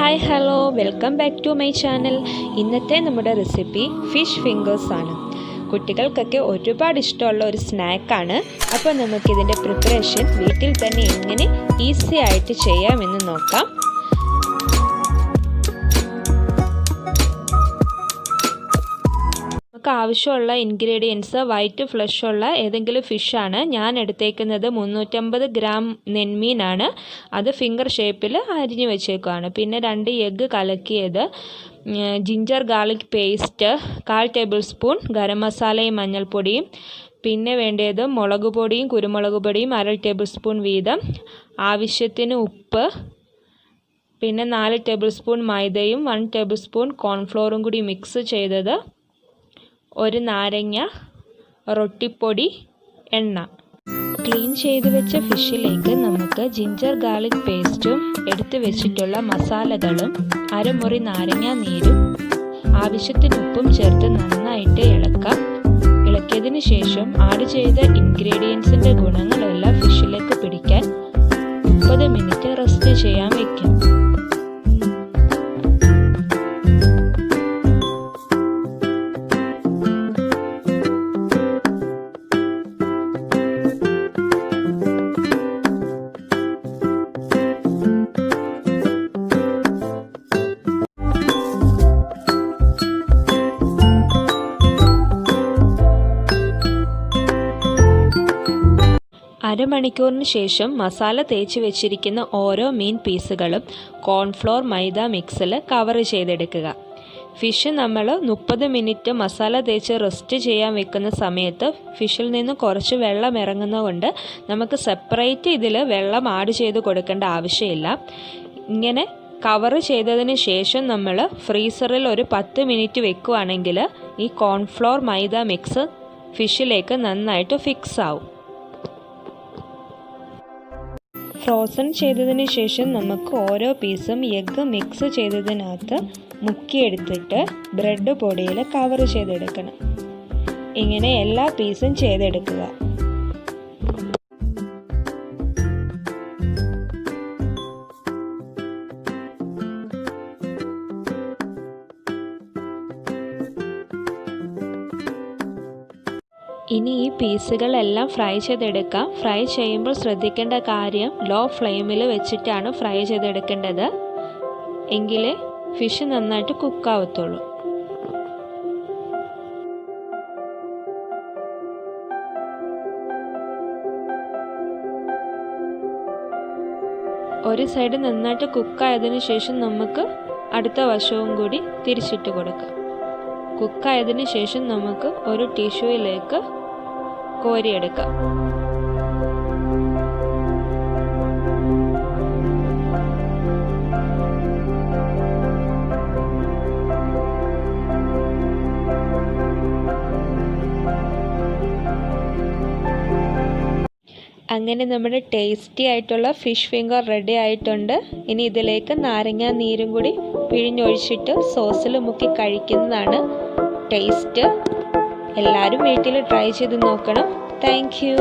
Hi hello welcome back to my channel. ഇന്നത്തെ നമ്മുടെ recipe fish fingers ആണ്. കുട്ടികൾക്കൊക്കെ ഒരുപാട് ഇഷ്ടമുള്ള ഒരു സ്നാക്കാണ്. അപ്പോൾ നമുക്കിതിൻ്റെ പ്രിപ്പറേഷൻ വീട്ടിൽ തന്നെ എങ്ങനെ ഈസി ആയിട്ട് ചെയ്യാമെന്ന് നോക്കാം. നമുക്ക് ആവശ്യമുള്ള ഇൻഗ്രീഡിയൻസ് വൈറ്റ് ഫ്ലഷ് ഉള്ള ഏതെങ്കിലും ഫിഷാണ്. ഞാൻ എടുത്തേക്കുന്നത് 350 ഗ്രാം നെന്മീനാണ്. അത് ഫിംഗർ ഷേപ്പിൽ അരിഞ്ഞു വെച്ചേക്കുവാണ്. പിന്നെ 2 എഗ്ഗ് കലക്കിയത്, ginger garlic paste, 1/4 tablespoon ഗരം മസാലയും മഞ്ഞൾപ്പൊടിയും, പിന്നെ വേണ്ടത് മുളക് പൊടിയും കുരുമുളക് പൊടിയും 1/2 ടേബിൾ സ്പൂൺ വീതം, ആവശ്യത്തിന് ഉപ്പ്, പിന്നെ 4 ടേബിൾ സ്പൂൺ മൈദയും 1 ടേബിൾ സ്പൂൺ കോൺഫ്ലോറും കൂടി മിക്സ് ചെയ്തത്, 1 നാരങ്ങ, റൊട്ടിപ്പൊടി, എണ്ണ. ക്ലീൻ ചെയ്ത് വെച്ച ഫിഷിലേക്ക് നമുക്ക് ജിഞ്ചർ ഗാർലിക് പേസ്റ്റും എടുത്ത് വെച്ചിട്ടുള്ള മസാലകളും 1/2 മുറി നാരങ്ങ നീരും ആവശ്യത്തിന് ഉപ്പും ചേർത്ത് നന്നായിട്ട് ഇളക്കാം. ഇളക്കിയതിന് ശേഷം ആഡ് ചെയ്ത ഇൻഗ്രീഡിയൻസിൻ്റെ ഗുണങ്ങളെല്ലാം ഫിഷിലേക്ക് പിടിക്കാൻ 30 മിനിറ്റ് റെസ്റ്റ് ചെയ്യാൻ വയ്ക്കാം. അരമണിക്കൂറിന് ശേഷം മസാല തേച്ച് വെച്ചിരിക്കുന്ന ഓരോ മീൻ പീസുകളും കോൺഫ്ലോർ മൈദ മിക്സിൽ കവർ ചെയ്തെടുക്കുക. ഫിഷ് നമ്മൾ 30 മിനിറ്റ് മസാല തേച്ച് റെസ്റ്റ് ചെയ്യാൻ വെക്കുന്ന സമയത്ത് ഫിഷിൽ നിന്ന് കുറച്ച് വെള്ളം ഇറങ്ങുന്നതുകൊണ്ട് നമുക്ക് സെപ്പറേറ്റ് ഇതിൽ വെള്ളം ആഡ് ചെയ്ത് കൊടുക്കേണ്ട ആവശ്യമില്ല. ഇങ്ങനെ കവർ ചെയ്തതിന് ശേഷം നമ്മൾ ഫ്രീസറിൽ ഒരു 10 മിനിറ്റ് വെക്കുകയാണെങ്കിൽ ഈ കോൺഫ്ലോർ മൈദ മിക്സ് ഫിഷിലേക്ക് നന്നായിട്ട് ഫിക്സ് ആവും. ഫ്രോസൺ ചെയ്തതിന് ശേഷം നമുക്ക് ഓരോ പീസും എഗ്ഗ് മിക്സ് ചെയ്തതിനകത്ത് മുക്കിയെടുത്തിട്ട് ബ്രെഡ് പൊടിയിൽ കവർ ചെയ്തെടുക്കണം. ഇങ്ങനെ എല്ലാ പീസും ചെയ്തെടുക്കുക. ഇനി ഈ പീസുകളെല്ലാം ഫ്രൈ ചെയ്തെടുക്കാം. ഫ്രൈ ചെയ്യുമ്പോൾ ശ്രദ്ധിക്കേണ്ട കാര്യം ലോ ഫ്ലെയിമിൽ വെച്ചിട്ടാണ് ഫ്രൈ ചെയ്തെടുക്കേണ്ടത്. എങ്കിലേ ഫിഷ് നന്നായിട്ട് കുക്കാവത്തുള്ളൂ. ഒരു സൈഡ് നന്നായിട്ട് കുക്കായതിനു ശേഷം നമുക്ക് അടുത്ത വശവും കൂടി തിരിച്ചിട്ട് കൊടുക്കാം. കുക്കായതിനു ശേഷം നമുക്ക് ഒരു ടിഷ്യൂയിലേക്ക് കോരിയെടുക്കാം. അങ്ങനെ നമ്മുടെ ടേസ്റ്റി ആയിട്ടുള്ള ഫിഷ് ഫിംഗർ റെഡി ആയിട്ടുണ്ട്. ഇനി ഇതിലേക്ക് നാരങ്ങ നീരും കൂടി പിഴിഞ്ഞൊഴിച്ചിട്ട് സോസിൽ മുക്കി കഴിക്കുന്നതാണ് ടേസ്റ്റ്. എല്ലാവരും വീട്ടിൽ ട്രൈ ചെയ്ത് നോക്കണം. Thank you.